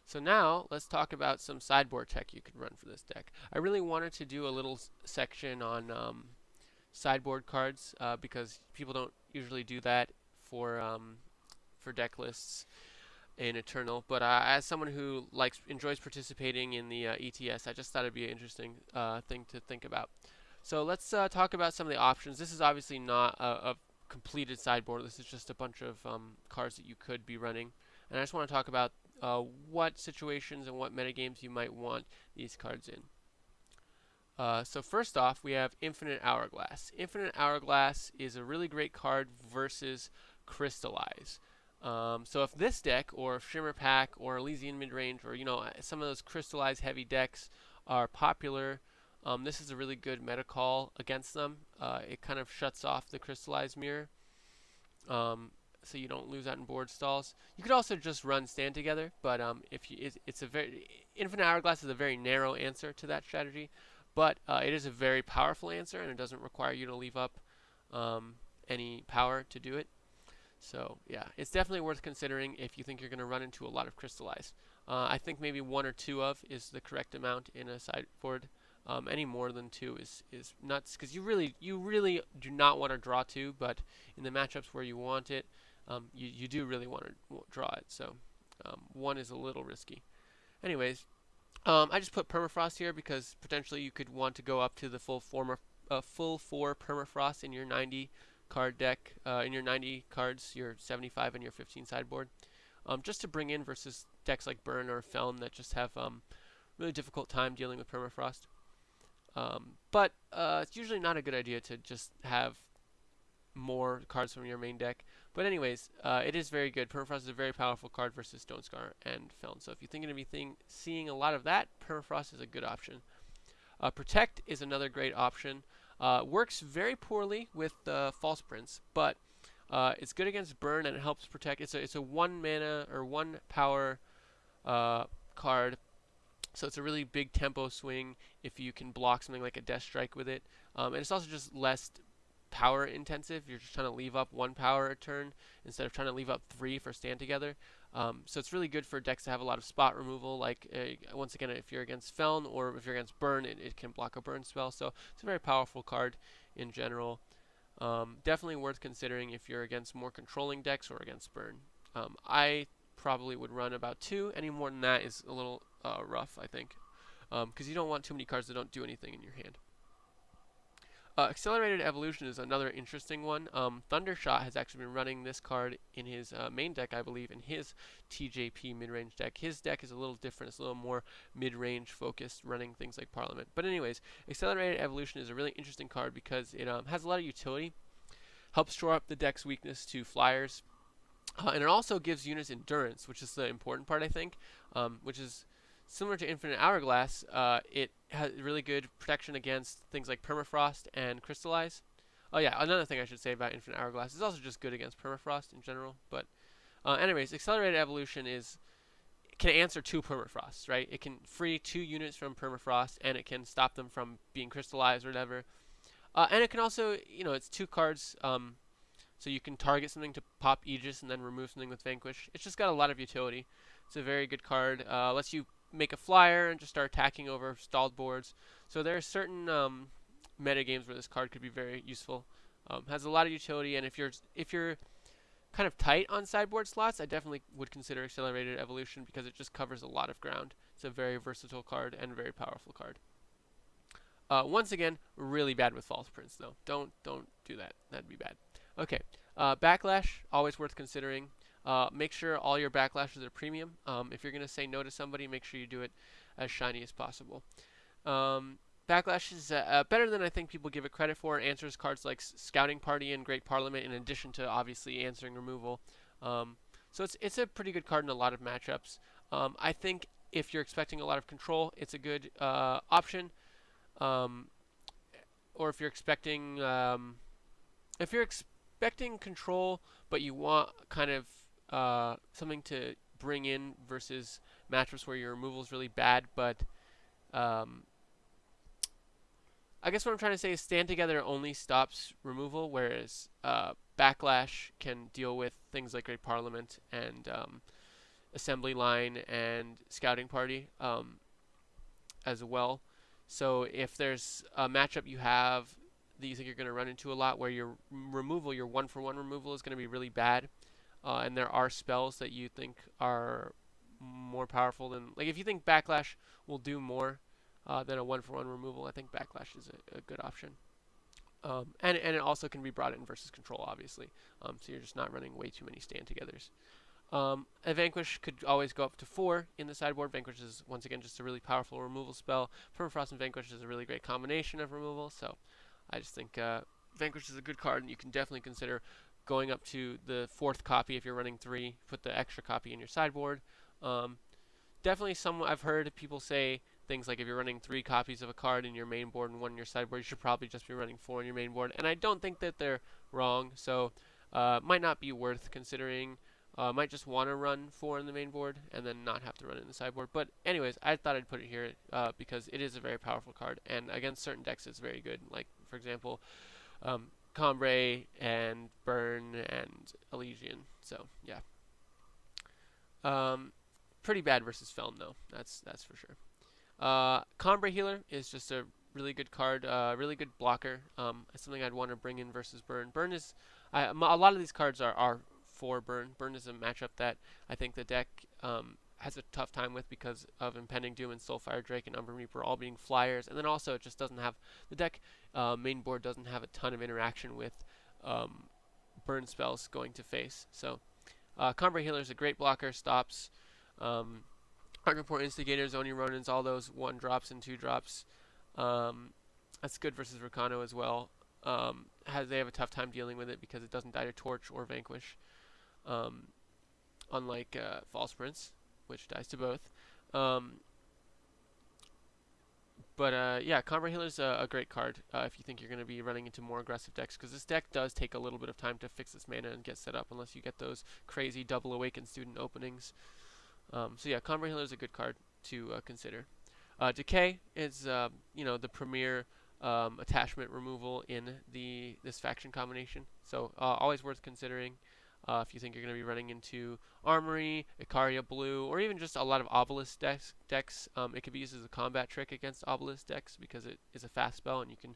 So now let's talk about some sideboard tech you can run for this deck. I really wanted to do a little section on sideboard cards because people don't usually do that for deck lists in Eternal. But as someone who enjoys participating in the ETS, I just thought it'd be an interesting thing to think about. So let's talk about some of the options. This is obviously not a completed sideboard. This is just a bunch of cards that you could be running. And I just want to talk about what situations and what metagames you might want these cards in. So first off, we have Infinite Hourglass. Infinite Hourglass is a really great card versus Crystallize. So if this deck, or if Shimmer Pack, or Elysian Midrange, or some of those Crystallize heavy decks are popular, this is a really good meta call against them. It kind of shuts off the Crystallize mirror, so you don't lose out in board stalls. You could also just run Stand Together, but it's a very Infinite Hourglass is a very narrow answer to that strategy, but it is a very powerful answer, and it doesn't require you to leave up any power to do it. So yeah, it's definitely worth considering if you think you're going to run into a lot of Crystallize. I think maybe 1 or 2 of is the correct amount in a sideboard. Any more than 2 is nuts, because you really do not want to draw 2, but in the matchups where you want it, you do really want to draw it. So 1 is a little risky. Anyways, I just put Permafrost here because potentially you could want to go up to the full 4 Permafrost in your 90 card deck, in your 90 cards, your 75 and your 15 sideboard, just to bring in versus decks like Burn or Feln that just have really difficult time dealing with Permafrost. But it's usually not a good idea to just have more cards from your main deck. But anyways, it is very good. Permafrost is a very powerful card versus Stone Scar and Feln. So if you're thinking of seeing a lot of that, Permafrost is a good option. Protect is another great option. Works very poorly with False Prince, but it's good against Burn and it helps protect. It's a 1 mana or 1 power card, so it's a really big tempo swing if you can block something like a Death Strike with it. And it's also just less power intensive. You're just trying to leave up 1 power a turn instead of trying to leave up 3 for Stand Together. So it's really good for decks that have a lot of spot removal, like once again, if you're against Feln or if you're against Burn, it can block a Burn spell. So it's a very powerful card in general. Definitely worth considering if you're against more controlling decks or against Burn. I probably would run about 2. Any more than that is a little rough, I think, because you don't want too many cards that don't do anything in your hand. Accelerated Evolution is another interesting one. Thundershot has actually been running this card in his main deck, I believe, in his TJP midrange deck. His deck is a little different. It's a little more midrange focused, running things like Parliament. But anyways, Accelerated Evolution is a really interesting card because it has a lot of utility, helps shore up the deck's weakness to flyers, and it also gives units endurance, which is the important part, I think, which is similar to Infinite Hourglass. It has really good protection against things like Permafrost and Crystallize. Oh yeah, another thing I should say about Infinite Hourglass is also just good against Permafrost in general. But anyways, Accelerated Evolution can answer 2 Permafrosts, right? It can free 2 units from Permafrost, and it can stop them from being crystallized or whatever. And it can also, it's 2 cards, so you can target something to pop Aegis and then remove something with Vanquish. It's just got a lot of utility. It's a very good card. Lets you make a flyer and just start attacking over stalled boards. So there are certain meta games where this card could be very useful. Has a lot of utility, and if you're kind of tight on sideboard slots, I definitely would consider Accelerated Evolution because it just covers a lot of ground. It's a very versatile card and a very powerful card. Once again, really bad with False Prince though. Don't do that. That'd be bad. Okay, Backlash, always worth considering. Make sure all your backlashes are premium. If you're going to say no to somebody, make sure you do it as shiny as possible. Backlash is better than I think people give it credit for. It answers cards like Scouting Party and Great Parliament in addition to obviously answering removal. So it's a pretty good card in a lot of matchups. I think if you're expecting a lot of control, it's a good option. Or if you're expecting control, but you want kind of something to bring in versus matchups where your removal is really bad, but I guess what I'm trying to say is Stand Together only stops removal, whereas Backlash can deal with things like Great Parliament and assembly line and scouting party as well. So if there's a matchup you have that you think you're going to run into a lot where your removal, your 1-for-1 removal is going to be really bad, and there are spells that you think are more powerful than, like if you think Backlash will do more than a 1-for-1 removal, I think Backlash is a good option. And it also can be brought in versus control, obviously. So you're just not running way too many stand-togethers. A Vanquish could always go up to 4 in the sideboard. Vanquish is, once again, just a really powerful removal spell. Permafrost and Vanquish is a really great combination of removal, so I just think Vanquish is a good card, and you can definitely consider going up to the 4th copy if you're running 3. Put the extra copy in your sideboard. Definitely I've heard people say things like if you're running 3 copies of a card in your main board and 1 in your sideboard, you should probably just be running 4 in your main board, and I don't think that they're wrong, so might not be worth considering. Might just want to run 4 in the main board and then not have to run it in the sideboard. But anyways, I thought I'd put it here because it is a very powerful card, and against certain decks it's very good. Like, for example, Combrei and Burn and Elysian. So, yeah. Pretty bad versus Feln, though. That's for sure. Combrei Healer is just a really good card, really good blocker. It's something I'd want to bring in versus Burn. Burn is... a lot of these cards are for Burn. Burn is a matchup that I think the deck has a tough time with because of Impending Doom and Soulfire Drake and Umber Reaper all being flyers, and then also it just doesn't have, the deck main board doesn't have a ton of interaction with Burn spells going to face. So Combrei Healer is a great blocker, stops Arc Report Instigators, Oni Ronins, all those 1-drops and 2-drops. That's good versus Rakano as well. They have a tough time dealing with it because it doesn't die to Torch or Vanquish. Unlike False Prince, which dies to both. Yeah, Combrei Healer is a great card if you think you're going to be running into more aggressive decks, because this deck does take a little bit of time to fix its mana and get set up, unless you get those crazy double Awakened Student openings. So yeah, Combrei Healer is a good card to consider. Decay is the premier attachment removal in this faction combination, so always worth considering. If you think you're going to be running into Armory, Icaria Blue, or even just a lot of Obelisk decks, it could be used as a combat trick against Obelisk decks because it is a fast spell, and you can,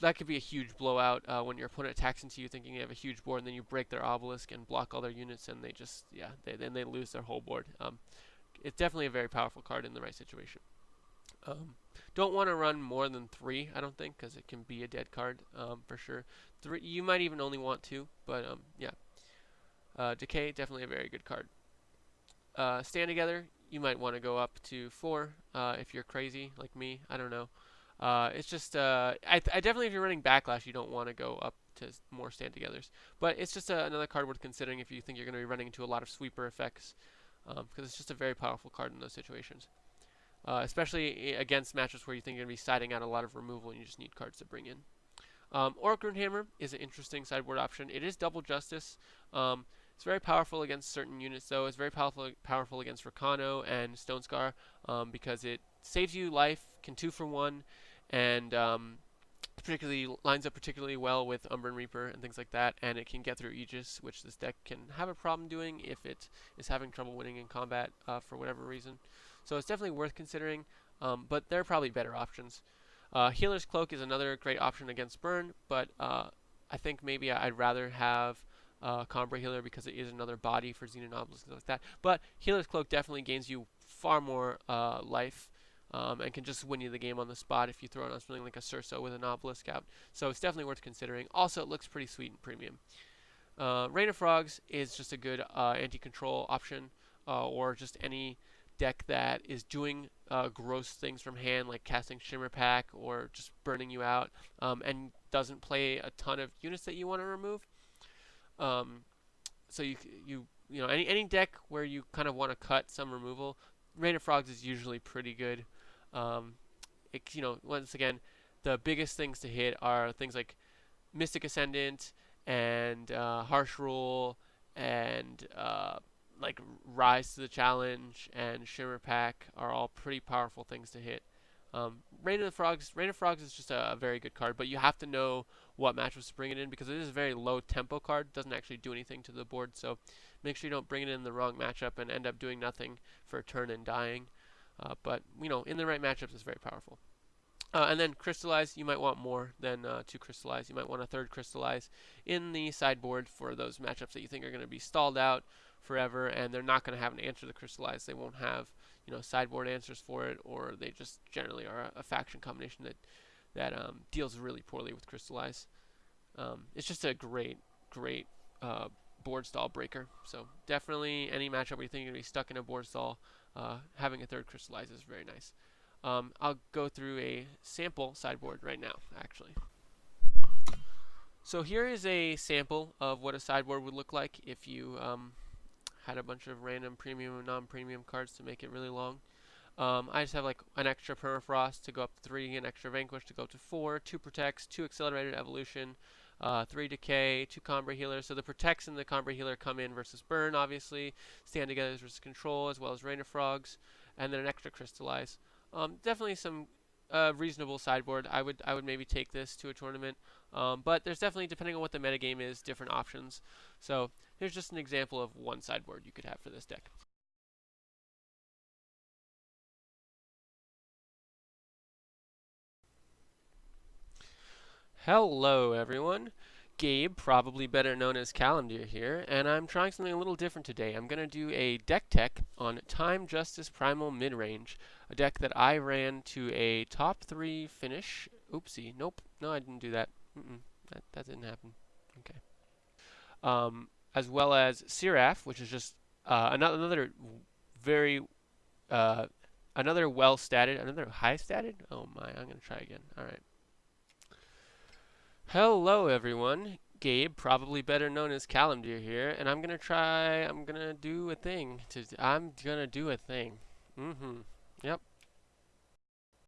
that could be a huge blowout when your opponent attacks into you thinking you have a huge board, and then you break their Obelisk and block all their units, and they just, then they lose their whole board. It's definitely a very powerful card in the right situation. Don't want to run more than 3, I don't think, because it can be a dead card for sure. 3, you might even only want 2, but yeah. Decay, definitely a very good card. Stand Together, you might want to go up to 4 if you're crazy like me. I don't know. It's just, I definitely, if you're running Backlash, you don't want to go up to more Stand Togethers. But it's just another card worth considering if you think you're going to be running into a lot of sweeper effects, because it's just a very powerful card in those situations. Especially against matchups where you think you're going to be siding out a lot of removal and you just need cards to bring in. Auric Runehammer is an interesting sideboard option. It is double justice. It's very powerful against certain units, though. It's very powerful against Rakano and Stone Scar because it saves you life, can 2-for-1, and particularly lines up particularly well with Umber and Reaper and things like that. And it can get through Aegis, which this deck can have a problem doing if it is having trouble winning in combat for whatever reason. So it's definitely worth considering, but there are probably better options. Healer's Cloak is another great option against Burn, but I think maybe I'd rather have Combrei Healer because it is another body for Xenan Obelisk and like that. But Healer's Cloak definitely gains you far more life and can just win you the game on the spot if you throw it on something like a Cirso with an Obelisk out. So it's definitely worth considering. Also, it looks pretty sweet and premium. Rain of Frogs is just a good anti-control option, or just any deck that is doing gross things from hand, like casting Shimmer Pack or just burning you out, and doesn't play a ton of units that you want to remove. So any deck where you kind of want to cut some removal, Rain of Frogs is usually pretty good. Once again, the biggest things to hit are things like Mystic Ascendant and Harsh Rule and like Rise to the Challenge and Shimmer Pack are all pretty powerful things to hit. Rain of Frogs is just a very good card, but you have to know what matchups to bring it in because it is a very low tempo card. It doesn't actually do anything to the board, so Make sure you don't bring it in the wrong matchup and end up doing nothing for a turn and dying. But you know, in the right matchups, it's very powerful. And then Crystallize, you might want more than 2 Crystallize. You might want a 3rd Crystallize in the sideboard for those matchups that you think are going to be stalled out forever, and they're not going to have an answer to Crystallize. They won't have, you know, sideboard answers for it, or they just generally are a faction combination that deals really poorly with Crystallize. It's just a great board stall breaker. So definitely any matchup where you think you're going to be stuck in a board stall, having a 3rd Crystallize is very nice. I'll go through a sample sideboard right now, actually. So here is a sample of what a sideboard would look like if you had a bunch of random premium and non-premium cards to make it really long. I just have like an extra Permafrost to go up to 3, an extra Vanquish to go up to 4, 2 Protects, 2 Accelerated Evolution, 3 Decay, 2 Combrei Healers. So the Protects and the Combrei Healer come in versus Burn, obviously. Stand Together versus Control, as well as Rain of Frogs, and then an extra Crystallize. Definitely some reasonable sideboard. I would maybe take this to a tournament, but there's definitely, depending on what the metagame is, different options. So here's just an example of one sideboard you could have for this deck. Hello everyone, Gabe, probably better known as Calendar here, and I'm trying something a little different today. I'm going to do a deck tech on Time Justice Primal Midrange, a deck that I ran to a top 3 finish. Oopsie, nope, no, I didn't do that. That didn't happen. Okay. As well as Siraf, which is just another very another well statted, another high statted. Oh my, I'm going to try again. All right. Hello everyone, Gabe, probably better known as Calendar here, and I'm gonna do a thing. Yep,